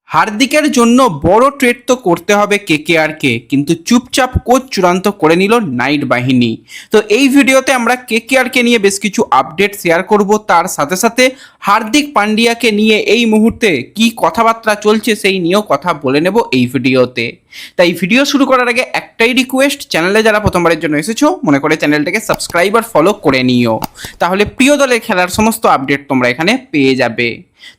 হার্দিকের জন্য বড় ট্রেড তো করতে হবে কেকেআরকে, কিন্তু চুপচাপ কোচ চূড়ান্ত করে নিল নাইট বাহিনী। তো এই ভিডিওতে আমরা কেকেআরকে নিয়ে বেশ কিছু আপডেট শেয়ার করব, তার সাথে সাথে হার্দিক পান্ডিয়াকে নিয়ে এই মুহূর্তে কি কথাবার্তা চলছে সেই নিয়েও কথা বলে নেব এই ভিডিওতে। তাই ভিডিও শুরু করার আগে একটাই রিকোয়েস্ট, চ্যানেলে যারা প্রথমবারের জন্য এসেছো মনে করে চ্যানেলটাকে সাবস্ক্রাইব আর ফলো করে নিও, তাহলে প্রিয় দলের খেলার সমস্ত আপডেট তোমরা এখানে পেয়ে যাবে।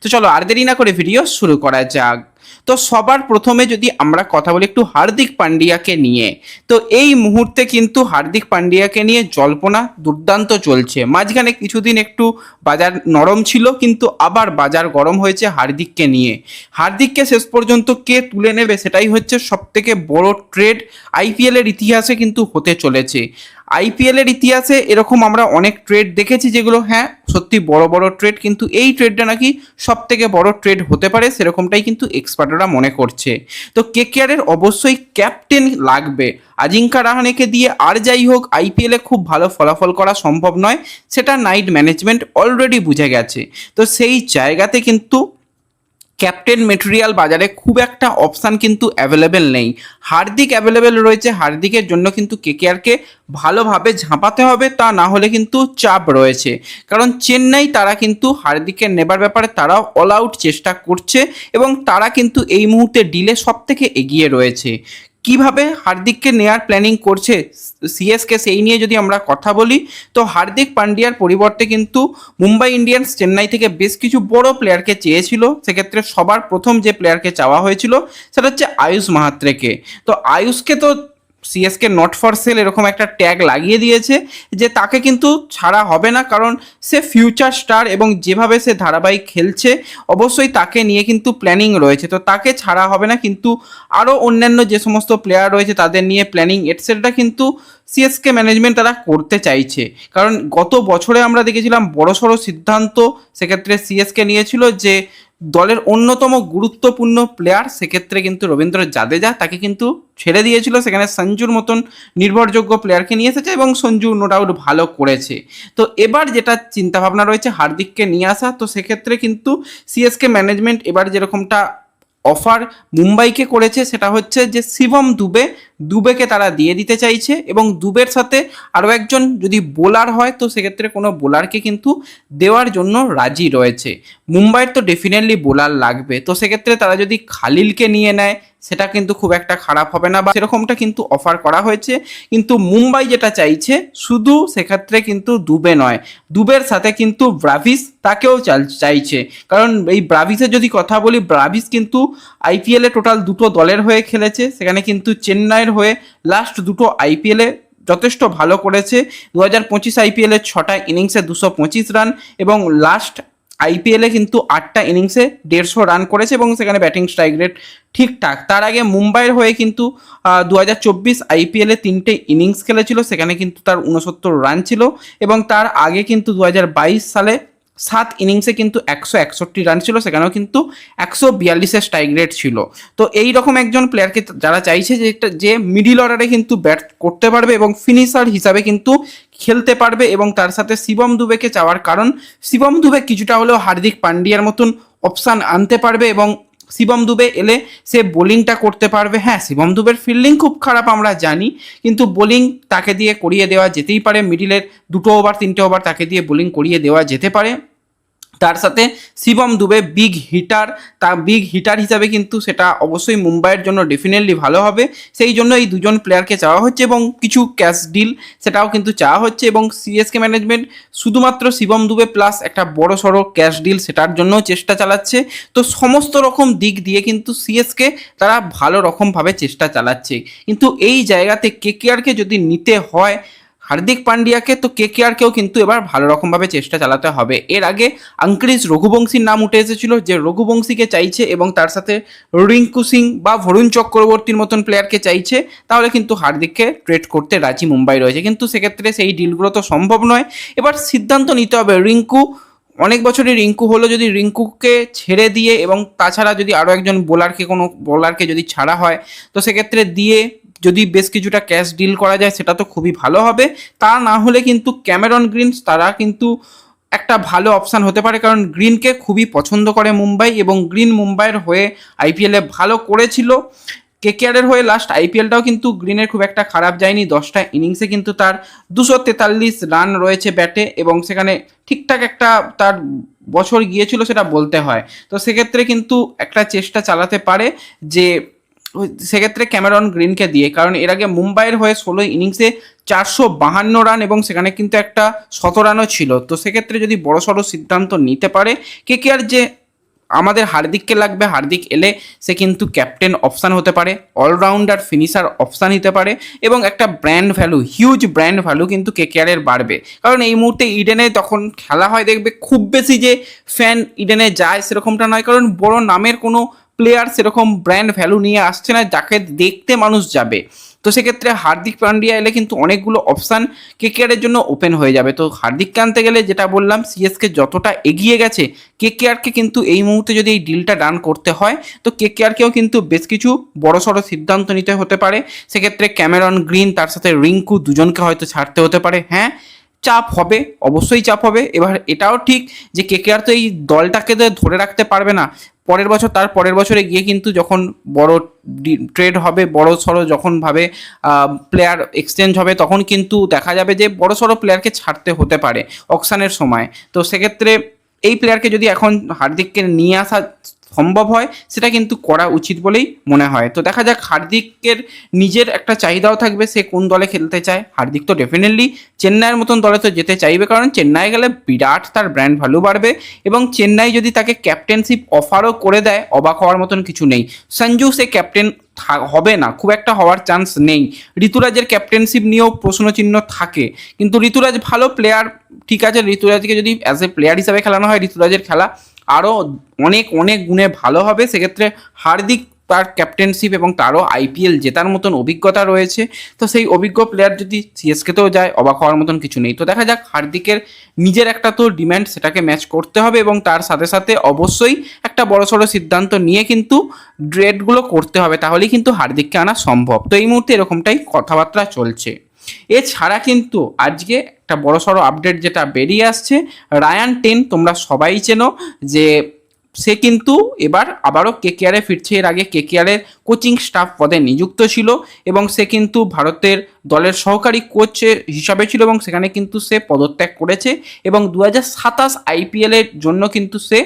তো চলো আর দেরি না করে ভিডিও শুরু করা যাক। তো সবার প্রথমে যদি আমরা কথা বলি একটু হার্দিক পান্ডিয়াকে নিয়ে, তো এই মুহূর্তে কিন্তু হার্দিক পান্ডিয়াকে নিয়ে জল্পনা দুর্দান্ত চলছে। মাঝখানে কিছুদিন একটু বাজার নরম ছিল, কিন্তু আবার বাজার গরম হয়েছে হার্দিককে নিয়ে। হার্দিককে শেষ পর্যন্ত কে তুলে নেবে সেটাই হচ্ছে সবথেকে বড় ট্রেড আইপিএলের ইতিহাসে কিন্তু হতে চলেছে। আইপিএলের ইতিহাসে এরকম আমরা অনেক ট্রেড দেখেছি যেগুলো হ্যাঁ সত্যি বড় বড় ট্রেড, কিন্তু এই ট্রেডটা নাকি সব থেকে বড় ট্রেড হতে পারে সেরকমটাই কিন্তু এক্সপার্টরা মনে করছে। তো কেকেআরের অবশ্যই ক্যাপ্টেন লাগবে। আজিঙ্কা রাহানেকে দিয়ে আর যাই হোক আইপিএলে খুব ভালো ফলাফল করা সম্ভব নয়, সেটা নাইট ম্যানেজমেন্ট অলরেডি বুঝে গেছে। তো সেই জায়গাতে কিন্তু ক্যাপ্টেন মেটেরিয়াল বাজারে খুব একটা অপশান কিন্তু অ্যাভেলেবেল নেই। হার্দিক অ্যাভেলেবেল রয়েছে, হার্দিকের জন্য কিন্তু কেকেআরকে ভালোভাবে ঝাঁপাতে হবে, তা না হলে কিন্তু চাপ রয়েছে। কারণ চেন্নাই তারা কিন্তু হার্দিককে নেবার ব্যাপারে তারাও অল আউট চেষ্টা করছে এবং তারা কিন্তু এই মুহূর্তে ডিলে সব থেকে এগিয়ে রয়েছে। কিভাবে হার্দিককে নেয়ার প্ল্যানিং করছে সিএসকে সেই নিয়ে যদি আমরা কথা বলি, তো হার্দিক পান্ডিয়ার পরিবর্তে কিন্তু মুম্বাই ইন্ডিয়ান্স চেন্নাই থেকে বেশ কিছু বড় প্লেয়ারকে চেয়েছিল। সেক্ষেত্রে সবার প্রথম যে প্লেয়ারকে চাওয়া হয়েছিল সেটা হচ্ছে আয়ুষ মাহাত্রেকে। তো আয়ুষকে তো সিএসকে নট ফর সেল এরকম একটা ট্যাগ লাগিয়ে দিয়েছে যে তাকে কিন্তু ছাড়া হবে না, কারণ সে ফিউচার স্টার এবং যেভাবে সে ধারাবাহিক খেলছে অবশ্যই তাকে নিয়ে কিন্তু প্ল্যানিং রয়েছে। তো তাকে ছাড়া হবে না, কিন্তু আরও অন্যান্য যে সমস্ত প্লেয়ার রয়েছে তাদের নিয়ে প্ল্যানিং এটসেট্রা কিন্তু সিএসকে ম্যানেজমেন্ট তারা করতে চাইছে। কারণ গত বছরে আমরা দেখেছিলাম বড়সড় সিদ্ধান্ত সেক্ষেত্রে সিএসকে নিয়েছিল যে দলের অন্যতম গুরুত্বপূর্ণ প্লেয়ার সেক্ষেত্রে কিন্তু রবীন্দ্র জাদেজা, তাকে কিন্তু ছেড়ে দিয়েছিল, সেখানে সঞ্জুর মতন নির্ভরযোগ্য প্লেয়ারকে নিয়ে এসেছে এবং সঞ্জু নো ডাউট ভালো করেছে। তো এবার যেটা চিন্তাভাবনা রয়েছে হার্দিককে নিয়ে আসা, তো সেক্ষেত্রে কিন্তু সিএসকে ম্যানেজমেন্ট এবার যেরকমটা অফার মুম্বাইকে করেছে সেটা হচ্ছে যে শিবম দুবেকে তারা দিয়ে দিতে চাইছে এবং দুবের সাথে আরও একজন যদি বোলার হয় তো সেক্ষেত্রে কোনো বোলারকে কিন্তু দেওয়ার জন্য রাজি রয়েছে। মুম্বাইয়ের তো ডেফিনেটলি বোলার লাগবে, তো সেক্ষেত্রে তারা যদি খালিলকে নিয়ে নেয় সেটা কিন্তু খুব একটা খারাপ হবে না, বা সেরকমটা কিন্তু অফার করা হয়েছে। কিন্তু মুম্বাই যেটা চাইছে শুধু সেক্ষেত্রে কিন্তু দুবে নয়, দুবের সাথে কিন্তু ব্রাভিস তাকেও চাইছে। কারণ এই ব্রাভিসের যদি কথা বলি, ব্রাভিস কিন্তু আইপিএলে টোটাল দুটো দলের হয়ে খেলেছে, সেখানে কিন্তু চেন্নাইয়ের হয়ে লাস্ট দুটো আইপিএলে যথেষ্ট ভালো করেছে। 2025 আইপিএলে 6টা ইনিংসে 225 রান এবং লাস্ট আইপিএলে কিন্তু 8টা ইনিংসে 150 রান করেছে এবং সেখানে ব্যাটিং স্ট্রাইক রেট ঠিকঠাক। তার আগে মুম্বাইয়ের হয়ে কিন্তু 2024 আইপিএলে 3টে ইনিংস খেলেছিল, সেখানে কিন্তু তার 69 রান ছিল এবং তার আগে কিন্তু 2022 সালে 7 ইনিংসে কিন্তু 161 রান ছিল, সেখানেও কিন্তু 142-এর স্ট্রাইক রেট ছিল। তো এই রকম একজন প্লেয়ারকে যারা চাইছে যে মিডিল অর্ডারে কিন্তু ব্যাট করতে পারবে এবং ফিনিশার হিসাবে কিন্তু খেলতে পারবে, এবং তার সাথে শিবম দুবেকে চাওয়ার কারণ শিবম দুবে কিছুটা হলেও হার্দিক পান্ডিয়ার মতন অপশান আনতে পারবে এবং শিবম দুবে এলে সে বোলিংটা করতে পারবে। হ্যাঁ, শিবম দুবের ফিল্ডিং খুব খারাপ আমরা জানি, কিন্তু বোলিং তাকে দিয়ে করিয়ে দেওয়া যেতেই পারে। মিডিলের 2 ওভার 3টে ওভার তাকে দিয়ে বোলিং করিয়ে দেওয়া যেতে পারে। তার সাথে শিবম দুবে বিগ হিটার হিসাবে কিন্তু সেটা অবশ্যই মুম্বাইয়ের জন্য ডেফিনেটলি ভালো হবে। সেই জন্য এই দুজন প্লেয়ারকে চাওয়া হচ্ছে এবং কিছু ক্যাশ ডিল সেটাও কিন্তু চাওয়া হচ্ছে, এবং সিএসকে ম্যানেজমেন্ট শুধুমাত্র শিবম দুবে প্লাস একটা বড় সড়ো ক্যাশ ডিল সেটার জন্য চেষ্টা চালাচ্ছে। তো সমস্ত রকম দিক দিয়ে কিন্তু সিএসকে তারা ভালো রকমভাবে চেষ্টা চালাচ্ছে। কিন্তু এই জায়গাতে কেকেআরকে যদি নিতে হয় হার্দিক পান্ডিয়াকে, তো কেকেআরকেও কিন্তু এবার ভালো রকমভাবে চেষ্টা চালাতে হবে। এর আগে আঙ্ক্রিজ রঘুবংশীর নাম উঠে এসেছিল, যে রঘুবংশীকে চাইছে এবং তার সাথে রিঙ্কু সিং বা বরুণ চক্রবর্তীর মতন প্লেয়ারকে চাইছে, তাহলে কিন্তু হার্দিককে ট্রেড করতে রাজি মুম্বাই রয়েছে। কিন্তু সেক্ষেত্রে সেই ডিলগুলো তো সম্ভব নয়। এবার সিদ্ধান্ত নিতে হবে, রিঙ্কু অনেক বছরই রিঙ্কু হলো, যদি রিঙ্কুকে ছেড়ে দিয়ে এবং তাছাড়া যদি আরও একজন কোনো বোলারকে যদি ছাড়া হয় তো সেক্ষেত্রে দিয়ে যদি বেশ কিছুটা ক্যাশ ডিল করা যায় সেটা তো খুবই ভালো হবে। তা না হলে কিন্তু ক্যামেরন গ্রিনস তারা কিন্তু একটা ভালো অপশান হতে পারে, কারণ গ্রিনকে খুবই পছন্দ করে মুম্বাই এবং গ্রিন মুম্বাইয়ের হয়ে আইপিএলে ভালো করেছিল। কেকেআরের হয়ে লাস্ট আইপিএলটাও কিন্তু গ্রিনের খুব একটা খারাপ যায়নি, 10টা ইনিংসে কিন্তু তার 243 রান রয়েছে ব্যাটে এবং সেখানে ঠিকঠাক একটা তার বছর গিয়েছিল সেটা বলতে হয়। তো সেক্ষেত্রে কিন্তু একটা চেষ্টা চালাতে পারে যে সেক্ষেত্রে ক্যামেরন গ্রিনকে দিয়ে, কারণ এর আগে মুম্বাইয়ের হয়ে 16 ইনিংসে 452 রান এবং সেখানে কিন্তু একটা 100 রানও ছিল। তো সেক্ষেত্রে যদি বড়সড় সিদ্ধান্ত নিতে পারে কেকেআর, যে আমাদের হার্দিককে লাগবে, হার্দিক এলে সে কিন্তু ক্যাপ্টেন অপশান হতে পারে, অলরাউন্ডার ফিনিশার অপশান নিতে পারে এবং একটা brand value, huge brand value কিন্তু কেকেআরের বাড়বে। কারণ এই মুহূর্তে ইডেনে তখন খেলা হয় দেখবে খুব বেশি যে ফ্যান ইডেনে যায় সেরকমটা নয়, কারণ বড় নামের কোনো প্লেয়ার সেরকম ব্র্যান্ড ভ্যালু নিয়ে আসছে না যাকে দেখতে মানুষ যাবে। তো সেক্ষেত্রে হার্দিক পান্ডিয়া এলে কিন্তু অনেকগুলো অপশান কেকেআরের জন্য ওপেন হয়ে যাবে। তো হার্দিককে আনতে গেলে যেটা বললাম, সিএসকে যতটা এগিয়ে গেছে, কেকেআরকে কিন্তু এই মুহূর্তে যদি এই ডিলটা ডান করতে হয় তো কেকেআরকেও কিন্তু বেশ কিছু বড়সড় সিদ্ধান্ত নিতে হতে পারে। সেক্ষেত্রে ক্যামেরন গ্রিন তার সাথে রিঙ্কু দুজনকে হয়তো ছাড়তে হতে পারে। হ্যাঁ, চাপ হবে, অবশ্যই চাপ হবে। এবার এটাও ঠিক যে কেকেআর তো এই দলটাকে তো ধরে রাখতে পারবে না, পরের বছর তার পরের বছরে গিয়ে কিন্তু যখন বড় ট্রেড হবে, বড় সড়ো যখন ভাবে প্লেয়ার এক্সচেঞ্জ হবে, তখন কিন্তু দেখা যাবে যে বড় সড়ো প্লেয়ারকে ছাড়তে হতে পারে অকশানের সময়। তো সেক্ষেত্রে এই প্লেয়ারকে যদি এখন হার্দিককে নিয়ে আসা সম্ভব হয় সেটা কিন্তু করা উচিত বলেই মনে হয়। তো দেখা যাক, হার্দিকের নিজের একটা চাহিদাও থাকবে, সে কোন দলে খেলতে চায়। হার্দিক তো ডেফিনেটলি চেন্নাইয়ের মতন দলে তো যেতে চাইবে, কারণ চেন্নাই গেলে বিরাট তার ব্র্যান্ড ভ্যালু বাড়বে এবং চেন্নাই যদি তাকে ক্যাপ্টেনশিপ অফারও করে দেয় অবাক হওয়ার মতন কিছু নেই। সঞ্জু সে ক্যাপ্টেন হবে না, খুব একটা হওয়ার চান্স নেই। ঋতুরাজের ক্যাপ্টেনশিপ নিয়েও প্রশ্নচিহ্ন থাকে, কিন্তু ঋতুরাজ ভালো প্লেয়ার, ঠিক আছে, ঋতুরাজকে যদি অ্যাজ এ প্লেয়ার হিসাবে খেলানো হয় ঋতুরাজের খেলা আরও অনেক অনেক গুণে ভালো হবে। সেক্ষেত্রে হার্দিক তার ক্যাপ্টেনশিপ এবং তারও আইপিএল জেতার মতন অভিজ্ঞতা রয়েছে, তো সেই অভিজ্ঞ প্লেয়ার যদি সিএসকেতেও যায় অবাক হওয়ার মতন কিছু নেই। তো দেখা যাক, হার্দিকের নিজের একটা তো ডিম্যান্ড, সেটাকে ম্যাচ করতে হবে এবং তার সাথে সাথে অবশ্যই একটা বড়সড় সিদ্ধান্ত নিয়ে কিন্তু ট্রেডগুলো করতে হবে, তাহলেই কিন্তু হার্দিককে আনা সম্ভব। তো এই মুহূর্তে এরকমটাই কথাবার্তা চলছে। এছাড়া কিন্তু আজকে একটা বড়সড় আপডেট যেটা বেরিয়ে আসছে, রায়ান টেন তোমরা সবাই চেনো, যে সে কিন্তু এবার আবারও কেকেআরে ফিরছে। এর আগে কেকেআরের কোচিং স্টাফ পদে নিযুক্ত ছিল এবং সে কিন্তু ভারতের দলের সহকারী কোচ হিসাবে ছিল এবং সেখানে কিন্তু সে পদত্যাগ করেছে এবং 2027 আইপিএলের জন্য কিন্তু সে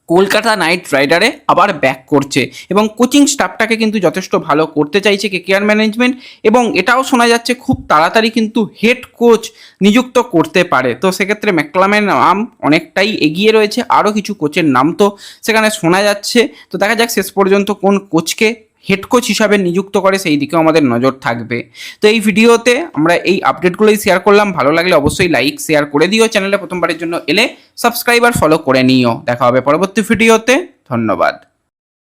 কলকাতা নাইট রাইডারে আবার ব্যাক করছে এবং কোচিং স্টাফটাকে কিন্তু যথেষ্ট ভালো করতে চাইছে কেকেআর ম্যানেজমেন্ট এবং এটাও শোনা যাচ্ছে খুব তাড়াতাড়ি কিন্তু হেড কোচ নিযুক্ত করতে পারে। তো সেক্ষেত্রে ম্যাকলামের নাম অনেকটাই এগিয়ে রয়েছে, আরও কিছু কোচের নাম তো সেখানে শোনা যাচ্ছে। তো দেখা যাক শেষ পর্যন্ত কোন কোচকে হেড কোচ হিসাবে নিযুক্ত করে, সেই দিকেও আমাদের নজর থাকবে। তো এই ভিডিওতে আমরা এই আপডেটগুলোই শেয়ার করলাম। ভালো লাগলে অবশ্যই লাইক শেয়ার করে দিও, চ্যানেলে প্রথমবারের জন্য এলে সাবস্ক্রাইব আর ফলো করে নিও। দেখা হবে পরবর্তী ভিডিওতে, ধন্যবাদ।